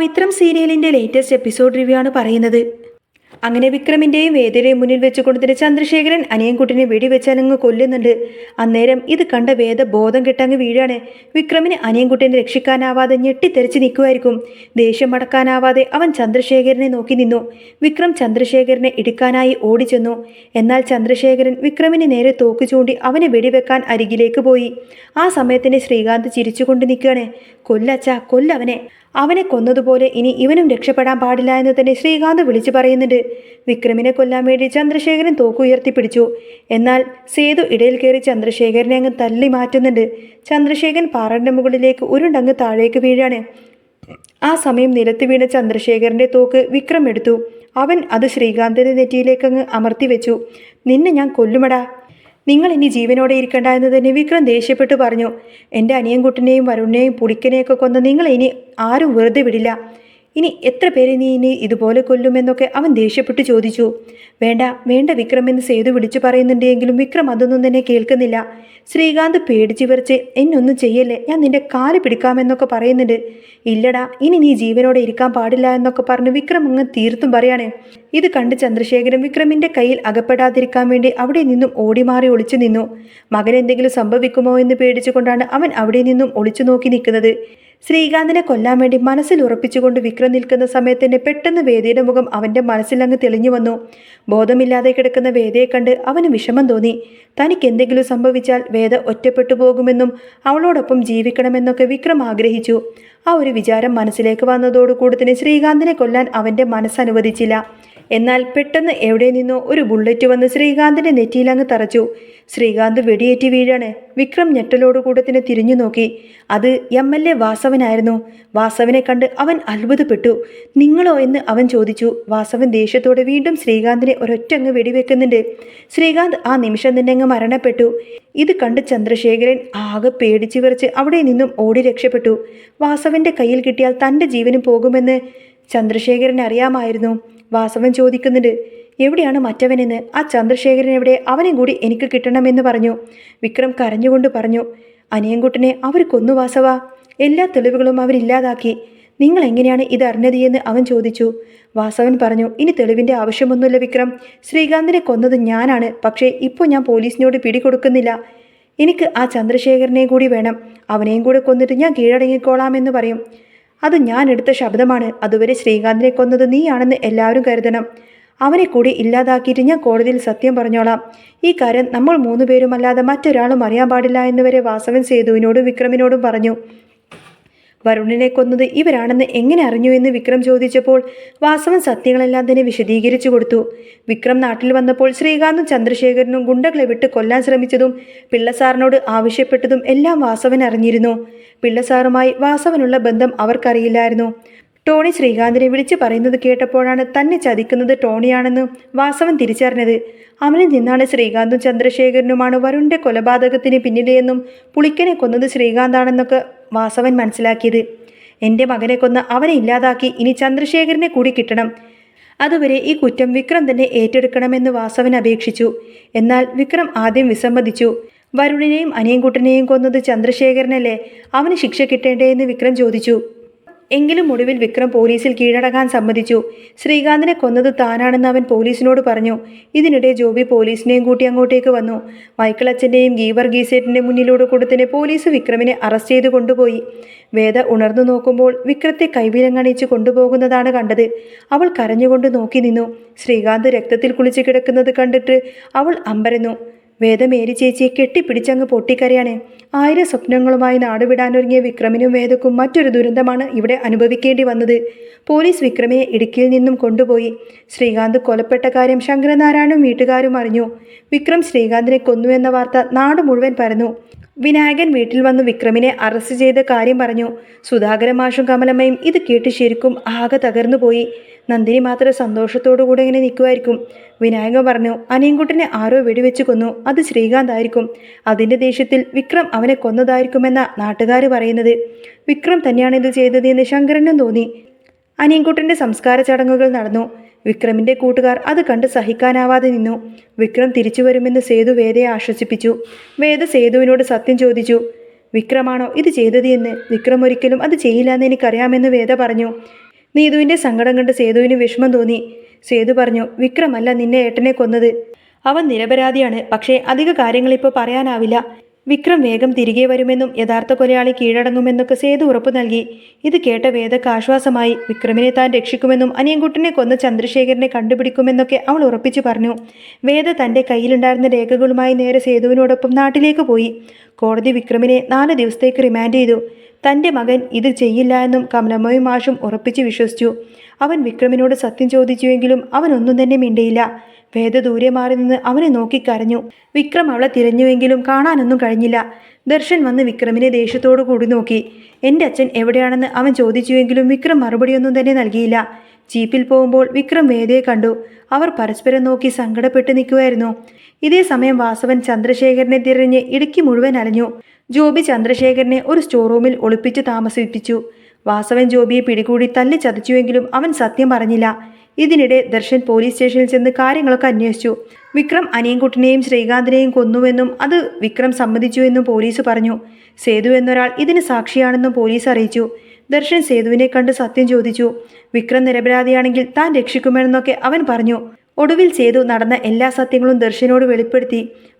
വിക്രം സീരിയലിന്റെ latest episode review ആണ് പറയുന്നത്. അങ്ങനെ വിക്രമിന്റെയും വേദയുടെയും മുന്നിൽ വെച്ചുകൊണ്ട് ചന്ദ്രശേഖരൻ അനിയൻകുട്ടിനെ വെടിവെച്ചാലങ്ങ് കൊല്ലുന്നുണ്ട്. അന്നേരം ഇത് കണ്ട വേദ ബോധം കെട്ടങ്ങ് വീഴാണ്. വിക്രമിന് അനിയൻകുട്ടിനെ രക്ഷിക്കാനാവാതെ ഞെട്ടിത്തെറിച്ച് നിൽക്കുമായിരിക്കും. ദേഷ്യം അടക്കാനാവാതെ അവൻ ചന്ദ്രശേഖരനെ നോക്കി നിന്നു. വിക്രം ചന്ദ്രശേഖരനെ ഇടിക്കാനായി ഓടിച്ചെന്നു. എന്നാൽ ചന്ദ്രശേഖരൻ വിക്രമിന് നേരെ തോക്ക് ചൂണ്ടി അവനെ വെടിവെക്കാൻ അരികിലേക്ക് പോയി. ആ സമയത്തിന് ശ്രീകാന്ത് ചിരിച്ചുകൊണ്ട് നിൽക്കുകയാണ്. കൊല്ലച്ചാ, കൊല്ലവനെ. അവനെ കൊന്നതുപോലെ ഇനി ഇവനും രക്ഷപ്പെടാൻ പാടില്ല എന്ന് തന്നെ ശ്രീകാന്ത് വിളിച്ചു പറയുന്നുണ്ട്. വിക്രമിനെ കൊല്ലാൻ വേണ്ടി ചന്ദ്രശേഖരൻ തോക്ക് ഉയർത്തിപ്പിടിച്ചു. എന്നാൽ സേതു ഇടയിൽ കയറി ചന്ദ്രശേഖരനെ അങ്ങ് തള്ളി മാറ്റുന്നുണ്ട്. ചന്ദ്രശേഖരൻ പാറയുടെ മുകളിലേക്ക് ഉരുണ്ടങ്ങ് താഴേക്ക് വീഴാണ്. ആ സമയം നിലത്ത് വീണ ചന്ദ്രശേഖരന്റെ തോക്ക് വിക്രം എടുത്തു. അവൻ അത് ശ്രീകാന്തിന്റെ നെറ്റിയിലേക്ക് അങ്ങ് അമർത്തി വെച്ചു. നിന്നെ ഞാൻ കൊല്ലുമടാ, നിങ്ങൾ ഇനി ജീവനോടെ ഇരിക്കണ്ട എന്ന് തന്നെ വിക്രം ദേഷ്യപ്പെട്ടു പറഞ്ഞു. എൻ്റെ അനിയൻകുട്ടനെയും വരുണിനെയും പുടിക്കനെയൊക്കെ കൊന്ന് നിങ്ങളെ ഇനി ആരും വെറുതെ വിടില്ല. ഇനി എത്ര പേരെ നീ ഇനി ഇതുപോലെ കൊല്ലുമെന്നൊക്കെ അവൻ ദേഷ്യപ്പെട്ട് ചോദിച്ചു. വേണ്ട വേണ്ട വിക്രം എന്ന് സേതു വിളിച്ചു പറയുന്നുണ്ടെങ്കിലും വിക്രം അതൊന്നും തന്നെ കേൾക്കുന്നില്ല. ശ്രീകാന്ത് പേടിച്ച് വിറച്ച് എന്നൊന്നും ചെയ്യല്ലേ, ഞാൻ നിന്റെ കാല് പിടിക്കാമെന്നൊക്കെ പറയുന്നുണ്ട്. ഇല്ലടാ, ഇനി നീ ജീവനോടെ ഇരിക്കാൻ പാടില്ല എന്നൊക്കെ പറഞ്ഞ് വിക്രം അങ്ങ് തീർത്തും പറയാണ്. ഇത് കണ്ട് ചന്ദ്രശേഖരൻ വിക്രമിന്റെ കയ്യിൽ അകപ്പെടാതിരിക്കാൻ വേണ്ടി അവിടെ നിന്നും ഓടിമാറി ഒളിച്ചു നിന്നു. മകൻ എന്തെങ്കിലും സംഭവിക്കുമോ എന്ന് പേടിച്ചുകൊണ്ടാണ് അവൻ അവിടെ നിന്നും ഒളിച്ചു നോക്കി നിൽക്കുന്നത്. ശ്രീകാന്തിനെ കൊല്ലാൻ വേണ്ടി മനസ്സിൽ ഉറപ്പിച്ചുകൊണ്ട് വിക്രം നിൽക്കുന്ന സമയത്ത് തന്നെ പെട്ടെന്ന് വേദയുടെ മുഖം അവൻ്റെ മനസ്സിലങ്ങ് തെളിഞ്ഞു വന്നു. ബോധമില്ലാതെ കിടക്കുന്ന വേദയെ കണ്ട് അവന് വിഷമം തോന്നി. തനിക്ക് എന്തെങ്കിലും സംഭവിച്ചാൽ വേദ ഒറ്റപ്പെട്ടു പോകുമെന്നും അവളോടൊപ്പം ജീവിക്കണമെന്നൊക്കെ വിക്രം ആഗ്രഹിച്ചു. ആ ഒരു വിചാരം മനസ്സിലേക്ക് വന്നതോടുകൂടി തന്നെ ശ്രീകാന്തിനെ കൊല്ലാൻ അവൻ്റെ മനസ്സനുവദിച്ചില്ല. എന്നാൽ പെട്ടെന്ന് എവിടെ നിന്നോ ഒരു ബുള്ളറ്റ് വന്ന് ശ്രീകാന്തിൻ്റെ നെറ്റിയിലങ്ങ് തറച്ചു. ശ്രീകാന്ത് വെടിയേറ്റ് വീഴാണ്. വിക്രം ഞെട്ടലോടുകൂടെ തന്നെ തിരിഞ്ഞു നോക്കി. അത് MLA വാസവനായിരുന്നു. വാസവനെ കണ്ട് അവൻ അത്ഭുതപ്പെട്ടു. നിങ്ങളോ എന്ന് അവൻ ചോദിച്ചു. വാസവൻ ദേഷ്യത്തോടെ വീണ്ടും ശ്രീകാന്തിനെ ഒരൊറ്റങ്ങ് വെടിവെക്കുന്നുണ്ട്. ശ്രീകാന്ത് ആ നിമിഷം തന്നെ അങ്ങ് മരണപ്പെട്ടു. ഇത് കണ്ട് ചന്ദ്രശേഖരൻ ആകെ പേടിച്ചു വിറച്ച് അവിടെ നിന്നും ഓടി രക്ഷപ്പെട്ടു. വാസവന്റെ കയ്യിൽ കിട്ടിയാൽ തൻ്റെ ജീവനും പോകുമെന്ന് ചന്ദ്രശേഖരൻ അറിയാമായിരുന്നു. വാസവൻ ചോദിക്കുന്നുണ്ട്, എവിടെയാണ് മറ്റവനെന്ന്? ആ ചന്ദ്രശേഖരൻ എവിടെ? അവനെ കൂടി എനിക്ക് കിട്ടണമെന്ന് പറഞ്ഞു. വിക്രം കരഞ്ഞുകൊണ്ട് പറഞ്ഞു, അനിയൻകുട്ടനെ അവർ കൊന്നു വാസവ. എല്ലാ തെളിവുകളും അവരില്ലാതാക്കി. നിങ്ങൾ എങ്ങനെയാണ് ഇത് അറിഞ്ഞത് എന്ന് അവൻ ചോദിച്ചു. വാസവൻ പറഞ്ഞു, ഇനി തെളിവിൻ്റെ ആവശ്യമൊന്നുമില്ല വിക്രം. ശ്രീകാന്തിനെ കൊന്നത് ഞാനാണ്. പക്ഷേ ഇപ്പോൾ ഞാൻ പോലീസിനോട് പിടികൊടുക്കുന്നില്ല. എനിക്ക് ആ ചന്ദ്രശേഖരനെ കൂടി വേണം. അവനെയും കൂടെ കൊന്നിട്ട് ഞാൻ കീഴടങ്ങിക്കോളാമെന്ന് പറയും. അത് ഞാൻ എടുത്ത ശബ്ദമാണ്. അതുവരെ ശ്രീകാന്തിനെ കൊന്നത് നീയാണെന്ന് എല്ലാവരും കരുതണം. അവനെ കൂടി ഇല്ലാതാക്കിയിട്ട് ഞാൻ കോടതിയിൽ സത്യം പറഞ്ഞോളാം. ഈ കാര്യം നമ്മൾ 3 പേരുമല്ലാതെ മറ്റൊരാളും അറിയാൻ പാടില്ല എന്നുവരെ വാസവൻ സേതുവിനോടും വിക്രമിനോടും പറഞ്ഞു. വരുണിനെ കൊന്നത് ഇവരാണെന്ന് എങ്ങനെ അറിഞ്ഞു എന്ന് വിക്രം ചോദിച്ചപ്പോൾ വാസവൻ സത്യങ്ങളെല്ലാം തന്നെ വിശദീകരിച്ചു കൊടുത്തു. വിക്രം നാട്ടിൽ വന്നപ്പോൾ ശ്രീകാന്തും ചന്ദ്രശേഖരനും ഗുണ്ടകളെ വിട്ട് കൊല്ലാൻ ശ്രമിച്ചതും പിള്ളസാറിനോട് ആവശ്യപ്പെട്ടതും എല്ലാം വാസവൻ അറിഞ്ഞിരുന്നു. പിള്ളസാറുമായി വാസവനുള്ള ബന്ധം അവർക്കറിയില്ലായിരുന്നു. ടോണി ശ്രീകാന്തിനെ വിളിച്ച് പറയുന്നത് കേട്ടപ്പോഴാണ് തന്നെ ചതിക്കുന്നത് ടോണിയാണെന്ന് വാസവൻ തിരിച്ചറിഞ്ഞത്. അവനിൽ നിന്നാണ് ശ്രീകാന്തും ചന്ദ്രശേഖരനുമാണ് വരുണിന്റെ കൊലപാതകത്തിന് പിന്നിലെന്നും പുളിക്കനെ കൊന്നത് ശ്രീകാന്താണെന്നൊക്കെ വാസവൻ മനസ്സിലാക്കിയത്. എൻ്റെ മകനെ കൊന്ന് അവനെ ഇല്ലാതാക്കി ഇനി ചന്ദ്രശേഖരനെ കൂടി കിട്ടണം. അതുവരെ ഈ കുറ്റം വിക്രം തന്നെ ഏറ്റെടുക്കണമെന്ന് വാസവൻ അപേക്ഷിച്ചു. എന്നാൽ വിക്രം ആദ്യം വിസമ്മതിച്ചു. വരുണിനെയും അനിയൻകുട്ടനെയും കൊന്നത് ചന്ദ്രശേഖരനല്ലേ, അവന് ശിക്ഷ കിട്ടേണ്ടേ എന്ന് വിക്രം ചോദിച്ചു. എങ്കിലും ഒടുവിൽ വിക്രം പോലീസിൽ കീഴടങ്ങാൻ സമ്മതിച്ചു. ശ്രീകാന്തിനെ കൊന്നത് താനാണെന്ന് അവൻ പോലീസിനോട് പറഞ്ഞു. ഇതിനിടെ ജോബി പോലീസിനെയും കൂട്ടി അങ്ങോട്ടേക്ക് വന്നു. മൈക്കിൾ അച്ഛൻ്റെയും ഗീവർ ഗീസേറ്റിൻ്റെ മുന്നിലൂടെ കൊടുത്തന്നെ പോലീസ് വിക്രമിനെ അറസ്റ്റ് ചെയ്ത് കൊണ്ടുപോയി. വേദ ഉണർന്നു നോക്കുമ്പോൾ വിക്രത്തെ കൈവിലങ്ങണിച്ച് കൊണ്ടുപോകുന്നതാണ് കണ്ടത്. അവൾ കരഞ്ഞുകൊണ്ട് നോക്കി നിന്നു. ശ്രീകാന്ത് രക്തത്തിൽ കുളിച്ച് കിടക്കുന്നത് കണ്ടിട്ട് അവൾ അമ്പരന്നു. വേദ മേരി ചേച്ചിയെ കെട്ടിപ്പിടിച്ചങ്ങ് പൊട്ടിക്കരയാണ്. 1000 സ്വപ്നങ്ങളുമായി നാടുവിടാനൊരുങ്ങിയ വിക്രമിനും വേദക്കും മറ്റൊരു ദുരന്തമാണ് ഇവിടെ അനുഭവിക്കേണ്ടി വന്നത്. പോലീസ് വിക്രമിനെ ഇടുക്കിയിൽ നിന്നും കൊണ്ടുപോയി. ശ്രീകാന്ത് കൊലപ്പെട്ട കാര്യം ശങ്കരനാരായണനും വീട്ടുകാരും അറിഞ്ഞു. വിക്രം ശ്രീകാന്തിനെ കൊന്നുവെന്ന വാർത്ത നാട് മുഴുവൻ പരന്നു. വിനായകൻ വീട്ടിൽ വന്ന് വിക്രമിനെ അറസ്റ്റ് ചെയ്ത കാര്യം പറഞ്ഞു. സുധാകര മാഷും കമലമ്മയും ഇത് കേട്ട് ശരിക്കും ആകെ തകർന്നു പോയി. നന്ദിനി മാത്രം സന്തോഷത്തോടു കൂടെ ഇങ്ങനെ നിൽക്കുമായിരിക്കും. വിനായകൻ പറഞ്ഞു, അനിയൻകുട്ടനെ ആരോ വെടിവെച്ച് കൊന്നു. അത് ശ്രീകാന്ത് ആയിരിക്കും. അതിൻ്റെ ദേഷ്യത്തിൽ വിക്രം അവനെ കൊന്നതായിരിക്കുമെന്ന നാട്ടുകാർ പറയുന്നത്. വിക്രം തന്നെയാണ് ഇത് ചെയ്തതെന്ന് ശങ്കരനും തോന്നി. അനിയൻകുട്ടൻ്റെ സംസ്കാര ചടങ്ങുകൾ നടന്നു. വിക്രമിൻ്റെ കൂട്ടുകാർ അത് കണ്ട് സഹിക്കാനാവാതെ നിന്നു. വിക്രം തിരിച്ചു വരുമെന്ന് സേതു വേദയെ ആശ്വസിപ്പിച്ചു. വേദ സേതുവിനോട് സത്യം ചോദിച്ചു. വിക്രമാണോ ഇത് ചെയ്തത് എന്ന്? വിക്രം ഒരിക്കലും അത് ചെയ്യില്ല എന്ന് എനിക്കറിയാമെന്ന് വേദ പറഞ്ഞു. നീതുവിൻ്റെ സങ്കടം കണ്ട് സേതുവിന് വിഷമം തോന്നി. സേതു പറഞ്ഞു, വിക്രമല്ല നിന്നെ ഏട്ടനെ കൊന്നത്. അവൻ നിരപരാധിയാണ്. പക്ഷേ അധിക കാര്യങ്ങളിപ്പോൾ പറയാനാവില്ല. വിക്രം വേഗം തിരികെ വരുമെന്നും യഥാർത്ഥ കൊലയാളി കീഴടങ്ങുമെന്നൊക്കെ സേതു ഉറപ്പു നൽകി. ഇത് കേട്ട വേദക്ക് ആശ്വാസമായി. വിക്രമിനെ താൻ രക്ഷിക്കുമെന്നും അനിയൻകുട്ടനെ കൊന്ന ചന്ദ്രശേഖരനെ കണ്ടുപിടിക്കുമെന്നൊക്കെ അവൾ ഉറപ്പിച്ചു പറഞ്ഞു. വേദ തൻ്റെ കയ്യിലുണ്ടായിരുന്ന രേഖകളുമായി നേരെ സേതുവിനോടൊപ്പം നാട്ടിലേക്ക് പോയി. കോടതി വിക്രമിനെ 4 ദിവസത്തേക്ക് റിമാൻഡ് ചെയ്തു. തൻ്റെ മകൻ ഇത് ചെയ്യില്ല എന്നും കമലമ്മയും മാഷും ഉറപ്പിച്ച് വിശ്വസിച്ചു. അവൻ വിക്രമിനോട് സത്യം ചോദിച്ചുവെങ്കിലും അവൻ ഒന്നും തന്നെ മിണ്ടിയില്ല. വേദ ദൂരെ മാറി നിന്ന് അവനെ നോക്കി കരഞ്ഞു. വിക്രം അവളെ തിരഞ്ഞുവെങ്കിലും കാണാനൊന്നും കഴിഞ്ഞില്ല. ദർശൻ വന്ന് വിക്രമിനെ ദേഷ്യത്തോടു കൂടി നോക്കി. എൻ്റെ അച്ഛൻ എവിടെയാണെന്ന് അവൻ ചോദിച്ചുവെങ്കിലും വിക്രം മറുപടിയൊന്നും തന്നെ നൽകിയില്ല. ജീപ്പിൽ പോകുമ്പോൾ വിക്രം വേദയെ കണ്ടു. അവർ പരസ്പരം നോക്കി സങ്കടപ്പെട്ട് നിൽക്കുമായിരുന്നു. ഇതേ സമയം വാസവൻ ചന്ദ്രശേഖരനെ തിരഞ്ഞ് ഇടുക്കി മുഴുവൻ അലഞ്ഞു. ജോബി ചന്ദ്രശേഖരനെ ഒരു സ്റ്റോർ റൂമിൽ ഒളിപ്പിച്ച് താമസിപ്പിച്ചു. വാസവൻ ജോബിയെ പിടികൂടി തല്ലി ചതച്ചുവെങ്കിലും അവൻ സത്യം പറഞ്ഞില്ല. ഇതിനിടെ ദർശൻ പോലീസ് സ്റ്റേഷനിൽ ചെന്ന് കാര്യങ്ങളൊക്കെ അന്വേഷിച്ചു. വിക്രം അനിയൻകുട്ടിനെയും ശ്രീകാന്തിനെയും കൊന്നുവെന്നും അത് വിക്രം സമ്മതിച്ചുവെന്നും പോലീസ് പറഞ്ഞു. സേതു എന്നൊരാൾ ഇതിന് സാക്ഷിയാണെന്നും പോലീസ് അറിയിച്ചു. ദർശൻ സേതുവിനെ കണ്ട് സത്യം ചോദിച്ചു. വിക്രം നിരപരാധിയാണെങ്കിൽ താൻ രക്ഷിക്കുമെന്നൊക്കെ അവൻ പറഞ്ഞു. ഒടുവിൽ സേതു നടന്ന എല്ലാ സത്യങ്ങളും ദർശനോട് വെളിപ്പെടുത്തി.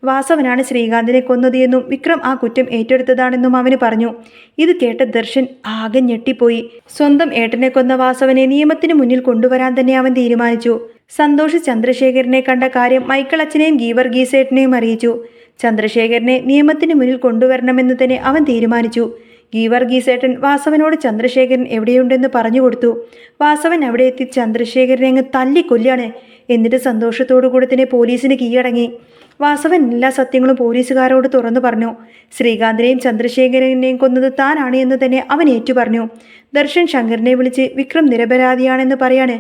വാസവനാണ് ശ്രീകാന്തിനെ കൊന്നത് എന്നും വിക്രം ആ കുറ്റം ഏറ്റെടുത്തതാണെന്നും അവന് പറഞ്ഞു. ഇത് കേട്ട ദർശൻ ആകെ ഞെട്ടിപ്പോയി. സ്വന്തം ഏട്ടനെ കൊന്ന വാസവനെ നിയമത്തിന് മുന്നിൽ കൊണ്ടുവരാൻ തന്നെ അവൻ തീരുമാനിച്ചു. സന്തോഷ് ചന്ദ്രശേഖരനെ കണ്ട കാര്യം മൈക്കിൾ അച്ഛനെയും ഗീവർഗീസേട്ടനെയും അറിയിച്ചു. ചന്ദ്രശേഖരനെ നിയമത്തിന് മുന്നിൽ കൊണ്ടുവരണമെന്ന് തന്നെ അവൻ തീരുമാനിച്ചു. ഗീവർഗീസേട്ടൻ വാസവനോട് ചന്ദ്രശേഖരൻ എവിടെയുണ്ടെന്ന് പറഞ്ഞു കൊടുത്തു. വാസവൻ അവിടെ എത്തി ചന്ദ്രശേഖരനെ അങ്ങ് തല്ലിക്കൊല്ലാണ്. എന്നിട്ട് സന്തോഷത്തോടു കൂടി തന്നെ പോലീസിന് കീഴടങ്ങി. വാസവൻ എല്ലാ സത്യങ്ങളും പോലീസുകാരോട് തുറന്നു പറഞ്ഞു. ശ്രീകാന്തിനെയും ചന്ദ്രശേഖരനെയും കൊന്നത് താനാണ് എന്ന് തന്നെ അവൻ ഏറ്റുപറഞ്ഞു. ദർശൻ ശങ്കരനെ വിളിച്ച് വിക്രം നിരപരാധിയാണെന്ന് പറയാണ്.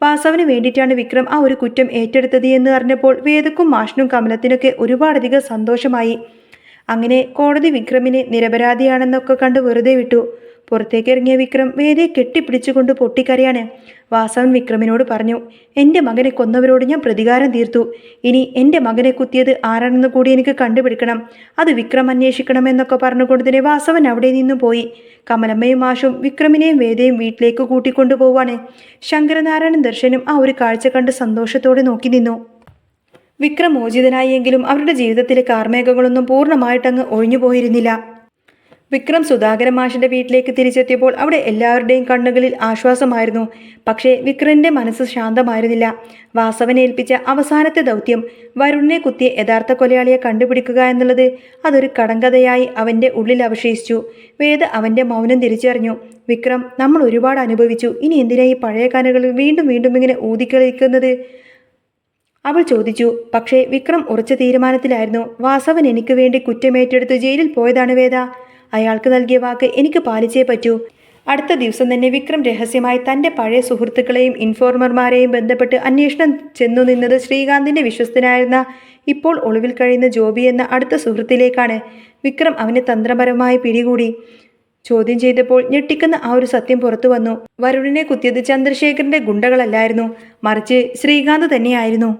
വാസവന് വേണ്ടിയിട്ടാണ് വിക്രം ആ ഒരു കുറ്റം ഏറ്റെടുത്തത് എന്ന് അറിഞ്ഞപ്പോൾ വേദക്കും മാഷിനും കമലത്തിനൊക്കെ ഒരുപാടധികം സന്തോഷമായി. അങ്ങനെ കോടതി വിക്രമിനെ നിരപരാധിയാണെന്നൊക്കെ കണ്ട് വെറുതെ വിട്ടു. പുറത്തേക്കിറങ്ങിയ വിക്രം വേദയെ കെട്ടിപ്പിടിച്ചുകൊണ്ട് പൊട്ടിക്കരയാണ്. വാസവൻ വിക്രമിനോട് പറഞ്ഞു, എൻ്റെ മകനെ കൊന്നവരോട് ഞാൻ പ്രതികാരം തീർത്തു. ഇനി എൻ്റെ മകനെ കുത്തിയത് ആരാണെന്ന് കൂടി എനിക്ക് കണ്ടുപിടിക്കണം. അത് വിക്രം അന്വേഷിക്കണമെന്നൊക്കെ പറഞ്ഞുകൊണ്ട് തന്നെ വാസവൻ അവിടെ നിന്നും പോയി. കമലമ്മയും മാഷും വിക്രമിനെയും വേദയും വീട്ടിലേക്ക് കൂട്ടിക്കൊണ്ടുപോവാണ്. ശങ്കരനാരായണൻ ദർശനും ആ ഒരു കാഴ്ച കണ്ട് സന്തോഷത്തോടെ നോക്കി നിന്നു. വിക്രം മോചിതനായി എങ്കിലും അവരുടെ ജീവിതത്തിലെ കാർമേഘങ്ങളൊന്നും പൂർണ്ണമായിട്ടങ്ങ് ഒഴിഞ്ഞുപോയിരുന്നില്ല. വിക്രം സുധാകരൻ മാഷിന്റെ വീട്ടിലേക്ക് തിരിച്ചെത്തിയപ്പോൾ അവിടെ എല്ലാവരുടെയും കണ്ണുകളിൽ ആശ്വാസമായിരുന്നു. പക്ഷേ വിക്രമിന്റെ മനസ്സ് ശാന്തമായിരുന്നില്ല. വാസവനെ ഏൽപ്പിച്ച അവസാനത്തെ ദൗത്യം വരുണിനെ കുത്തിയ യഥാർത്ഥ കൊലയാളിയെ കണ്ടുപിടിക്കുക എന്നുള്ളത് അതൊരു കടങ്കഥയായി അവൻ്റെ ഉള്ളിൽ അവശേഷിച്ചു. വേദ അവൻ്റെ മൗനം തിരിച്ചറിഞ്ഞു. വിക്രം, നമ്മൾ ഒരുപാട് അനുഭവിച്ചു. ഇനി എന്തിനാ ഈ പഴയ കനകളിൽ വീണ്ടും വീണ്ടും ഇങ്ങനെ ഊതിക്കളിക്കുന്നത്? അവൾ ചോദിച്ചു. പക്ഷേ വിക്രം ഉറച്ച തീരുമാനത്തിലായിരുന്നു. വാസവൻ എനിക്ക് വേണ്ടി കുറ്റമേറ്റെടുത്ത് ജയിലിൽ പോയതാണ് വേദ. അയാൾക്ക് നൽകിയ വാക്ക് എനിക്ക് പാലിച്ചേ പറ്റൂ. അടുത്ത ദിവസം തന്നെ വിക്രം രഹസ്യമായി തൻ്റെ പഴയ സുഹൃത്തുക്കളെയും ഇൻഫോർമർമാരെയും ബന്ധപ്പെട്ട് അന്വേഷണം ചെന്നു നിന്നത് ശ്രീകാന്തിൻ്റെ വിശ്വസ്തനായിരുന്ന ഇപ്പോൾ ഒളിവിൽ കഴിയുന്ന ജോബി എന്ന അടുത്ത സുഹൃത്തിലേക്കാണ്. വിക്രം അവനെ തന്ത്രപരമായി പിടികൂടി. ചോദ്യം ചെയ്തപ്പോൾ ഞെട്ടിക്കുന്ന ആ ഒരു സത്യം പുറത്തു വന്നു. വരുണിനെ കുത്തിയത് ചന്ദ്രശേഖരന്റെ ഗുണ്ടകളല്ലായിരുന്നു, മറിച്ച് ശ്രീകാന്ത് തന്നെയായിരുന്നു.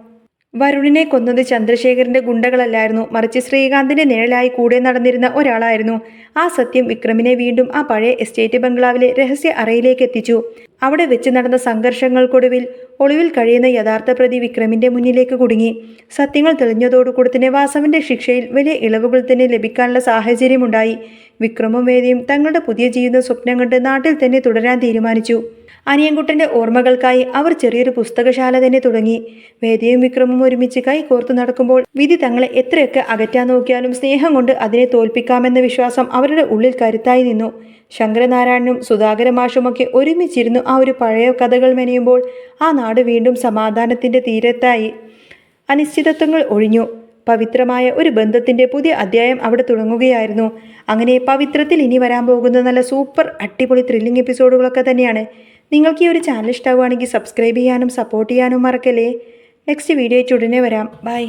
വരുണിനെ കൊന്നത് ചന്ദ്രശേഖരന്റെ ഗുണ്ടകളല്ലായിരുന്നു, മറിച്ച് ശ്രീകാന്തിന്റെ നിഴലായി കൂടെ നടന്നിരുന്ന ഒരാളായിരുന്നു. ആ സത്യം വിക്രമിനെ വീണ്ടും ആ പഴയ എസ്റ്റേറ്റ് ബംഗ്ലാവിലെ രഹസ്യ അറയിലേക്ക് എത്തിച്ചു. അവിടെ വെച്ച് നടന്ന സംഘർഷങ്ങൾക്കൊടുവിൽ ഒളിവിൽ കഴിയുന്ന യഥാർത്ഥ പ്രതി വിക്രമിന്റെ മുന്നിലേക്ക് കുടുങ്ങി. സത്യങ്ങൾ തെളിഞ്ഞതോടുകൂടി തന്നെ വാസവന്റെ ശിക്ഷയിൽ വലിയ ഇളവുകൾ തന്നെ ലഭിക്കാനുള്ള സാഹചര്യമുണ്ടായി. വിക്രമും വേദയും തങ്ങളുടെ പുതിയ ജീവിത സ്വപ്നം കണ്ട് നാട്ടിൽ തന്നെ തുടരാൻ തീരുമാനിച്ചു. അനിയൻകുട്ടൻ്റെ ഓർമ്മകൾക്കായി അവർ ചെറിയൊരു പുസ്തകശാല തന്നെ തുടങ്ങി. വേദയും വിക്രമും ഒരുമിച്ച് കൈ കോർത്തു നടക്കുമ്പോൾ വിധി തങ്ങളെ എത്രയൊക്കെ അകറ്റാൻ നോക്കിയാലും സ്നേഹം കൊണ്ട് അതിനെ തോൽപ്പിക്കാമെന്ന വിശ്വാസം അവരുടെ ഉള്ളിൽ കരുത്തായി നിന്നു. ശങ്കരനാരായണനും സുധാകര മാഷുമൊക്കെ ഒരുമിച്ചിരുന്നു ആ ഒരു പഴയ കഥകൾ മെനയുമ്പോൾ ആ നാട് വീണ്ടും സമാധാനത്തിൻ്റെ തീരത്തായി. അനിശ്ചിതത്വങ്ങൾ ഒഴിഞ്ഞു. പവിത്രമായ ഒരു ബന്ധത്തിൻ്റെ പുതിയ അധ്യായം അവിടെ തുടങ്ങുകയായിരുന്നു. അങ്ങനെ പവിത്രത്തിൽ ഇനി വരാൻ പോകുന്ന നല്ല സൂപ്പർ അടിപൊളി ത്രില്ലിംഗ് എപ്പിസോഡുകളൊക്കെ തന്നെയാണ്. നിങ്ങൾക്ക് ഈ ഒരു ചാനൽ ഇഷ്ടമാവുകയാണെങ്കിൽ സബ്സ്ക്രൈബ് ചെയ്യാനും സപ്പോർട്ട് ചെയ്യാനും മറക്കല്ലേ. നെക്സ്റ്റ് വീഡിയോ ആയിട്ട് ഉടനെ വരാം. ബൈ.